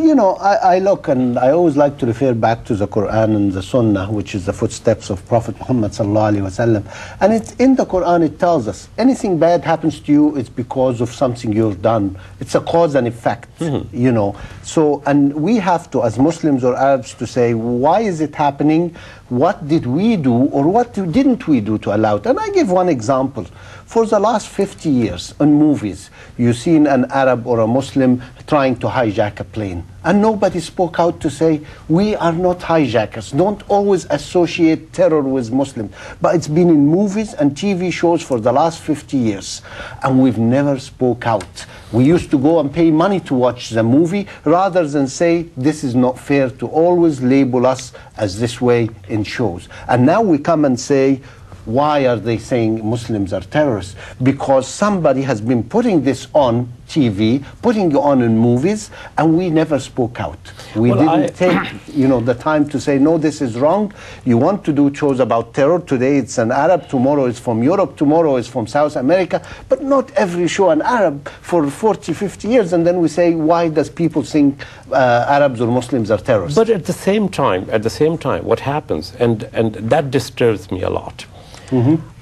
You know, I look, and I always like to refer back to the Quran and the Sunnah, which is the footsteps of Prophet Muhammad sallallahu alaihi wasallam. And it's in the Quran, it tells us anything bad happens to you, it's because of something you've done. It's a cause and effect, you know. So, and we have to, as Muslims or Arabs, to say, why is it happening? What did we do, or what didn't we do to allow it? And I give one example. For the last 50 years in movies, you've seen an Arab or a Muslim trying to hijack a plane. And nobody spoke out to say, we are not hijackers. Don't always associate terror with Muslims. But it's been in movies and TV shows for the last 50 years. And we've never spoke out. We used to go and pay money to watch the movie rather than say, this is not fair to always label us as this way in shows. And now we come and say, why are they saying Muslims are terrorists? Because somebody has been putting this on TV, putting it on in movies, and we never spoke out. We didn't take, you know, the time to say, no, this is wrong. You want to do shows about terror. Today it's an Arab, tomorrow it's from Europe, tomorrow it's from South America, but not every show an Arab for 40, 50 years, and then we say, why does people think Arabs or Muslims are terrorists? But at the same time, what happens, and that disturbs me a lot.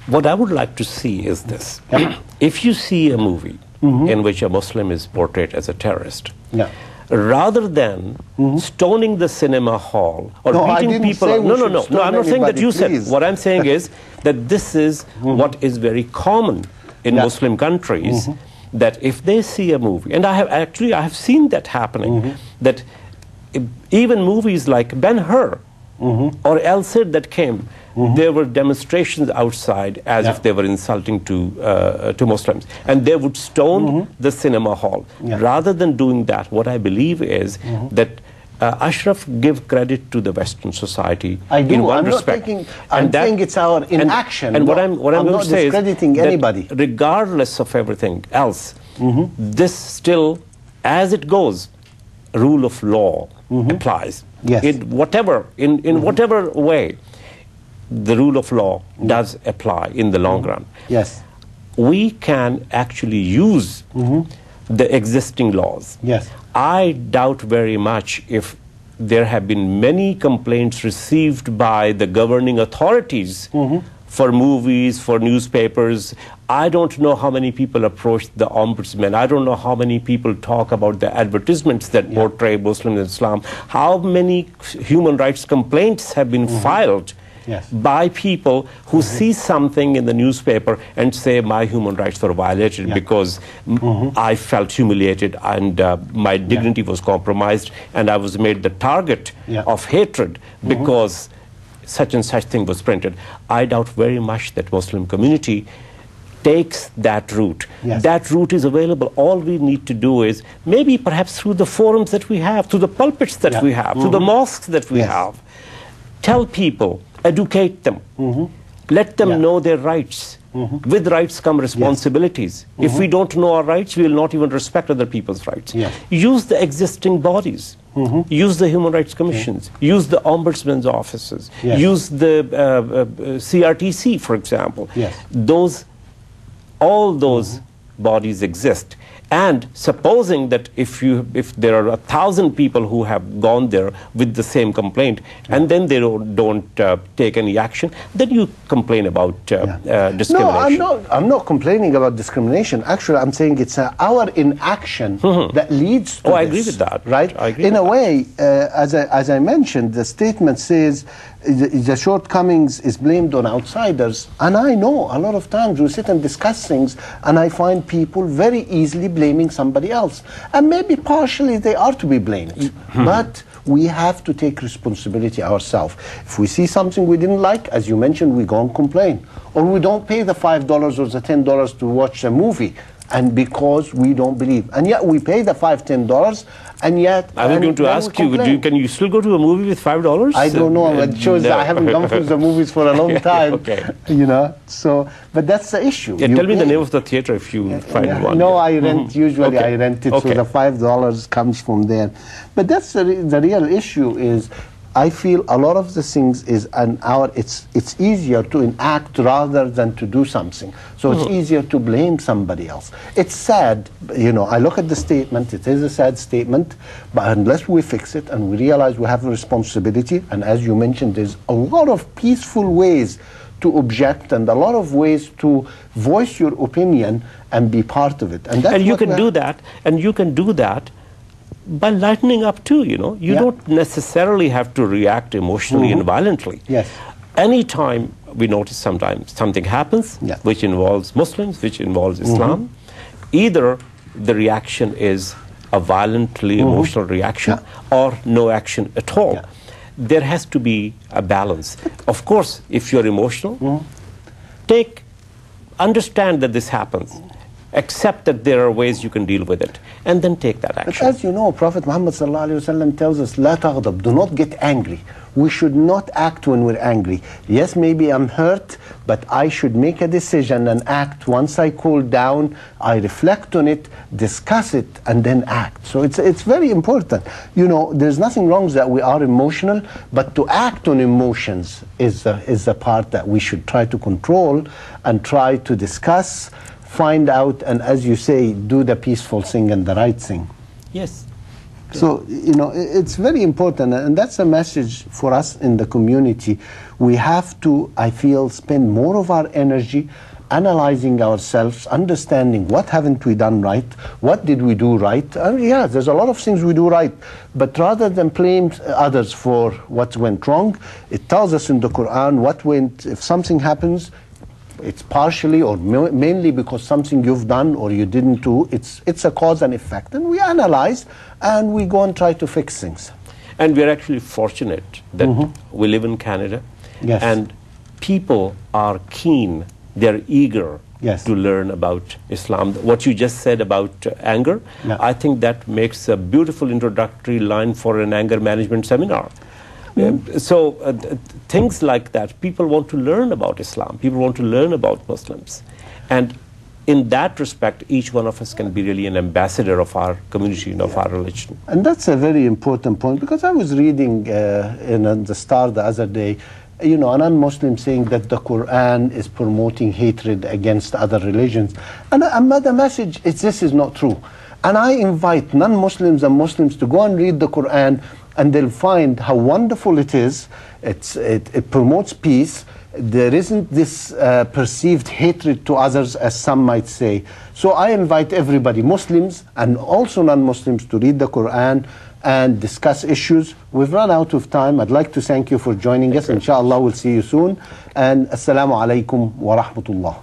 What I would like to see is this. If you see a movie in which a Muslim is portrayed as a terrorist, rather than stoning the cinema hall or beating people... No, I'm not saying that you said. What I'm saying is that this is what is very common in Muslim countries, that if they see a movie, and I have seen that happening, that even movies like Ben-Hur or El Cid that came, there were demonstrations outside as if they were insulting to Muslims. And they would stone the cinema hall. Rather than doing that, what I believe is that Ashraf give credit to the Western society in one respect. I'm saying it's our inaction. And what I'm going to say is anybody. That regardless of everything else, this still, as it goes, rule of law applies. In whatever way, the rule of law does apply in the long run. We can actually use the existing laws. I doubt very much if there have been many complaints received by the governing authorities for movies, for newspapers. I don't know how many people approached the ombudsman. I don't know how many people talk about the advertisements that portray Muslims and Islam. How many human rights complaints have been filed by people who see something in the newspaper and say my human rights were violated because I felt humiliated and my dignity was compromised and I was made the target of hatred because such and such thing was printed. I doubt very much that Muslim community takes that route. That route is available. All we need to do is maybe perhaps through the forums that we have, through the pulpits that we have, through the mosques that we have, tell people, educate them, let them know their rights. With rights come responsibilities. If we don't know our rights, we will not even respect other people's rights. Use the existing bodies. Use the human rights commissions. Use the ombudsman's offices. Use the CRTC, for example. All those bodies exist. And supposing that if there are 1,000 people who have gone there with the same complaint, and then they don't take any action, then you complain about discrimination. No, I'm not complaining about discrimination. Actually, I'm saying it's our inaction that leads to this. I agree with that. Right? I agree in a way, as I mentioned, the statement says the shortcomings is blamed on outsiders. And I know a lot of times we sit and discuss things, and I find people very easily blaming somebody else. And maybe partially they are to be blamed. But we have to take responsibility ourselves. If we see something we didn't like, as you mentioned, we go and complain. Or we don't pay the $5 or the $10 to watch a movie. And because we don't believe. And yet we pay the $5, $10, and yet... I was going to ask you, can you still go to a movie with $5? I don't know. It shows that I haven't gone to the movies for a long time. You know, so, but that's the issue. Tell me the name of the theater if you find one. No, I rent, usually I rent it, so the $5 comes from there. But that's the real issue is, I feel a lot of the things is it's easier to enact rather than to do something. So it's easier to blame somebody else. It's sad, you know, I look at the statement, it is a sad statement, but unless we fix it and we realize we have a responsibility, and as you mentioned, there's a lot of peaceful ways to object and a lot of ways to voice your opinion and be part of it. And you can do that, and you can do that by lightening up too, you know. You don't necessarily have to react emotionally and violently. Yes. Anytime we notice sometimes something happens which involves Muslims, which involves Islam, either the reaction is a violently emotional reaction or no action at all. There has to be a balance. Of course, if you're emotional, understand that this happens. Accept that there are ways you can deal with it, and then take that action. But as you know, Prophet Muhammad ﷺ tells us, "La taghdab," do not get angry. We should not act when we're angry. Yes, maybe I'm hurt, but I should make a decision and act. Once I cool down, I reflect on it, discuss it, and then act. So it's very important. You know, there's nothing wrong that we are emotional, but to act on emotions is the part that we should try to control and try to discuss, find out, and as you say, do the peaceful thing and the right thing. Yes. So, you know, it's very important, and that's a message for us in the community. We have to, I feel, spend more of our energy analyzing ourselves, understanding what haven't we done right, what did we do right. Yeah, there's a lot of things we do right, but rather than blame others for what went wrong, it tells us in the Quran if something happens, it's partially or mainly because something you've done or you didn't do. It's a cause and effect. And we analyze and we go and try to fix things. And we're actually fortunate that we live in Canada. Yes. And people are keen, they're eager to learn about Islam. What you just said about anger, I think that makes a beautiful introductory line for an anger management seminar. So things like that, people want to learn about Islam, people want to learn about Muslims, and in that respect each one of us can be really an ambassador of our community and of our religion. And that's a very important point, because I was reading in the Star the other day, you know, a non-Muslim saying that the Quran is promoting hatred against other religions, and the message is this is not true. And I invite non-Muslims and Muslims to go and read the Quran, and they'll find how wonderful it is. It promotes peace. There isn't this perceived hatred to others, as some might say. So I invite everybody, Muslims and also non-Muslims, to read the Quran and discuss issues. We've run out of time. I'd like to thank you for joining us. Inshallah, we'll see you soon. And Assalamu alaikum wa rahmatullah.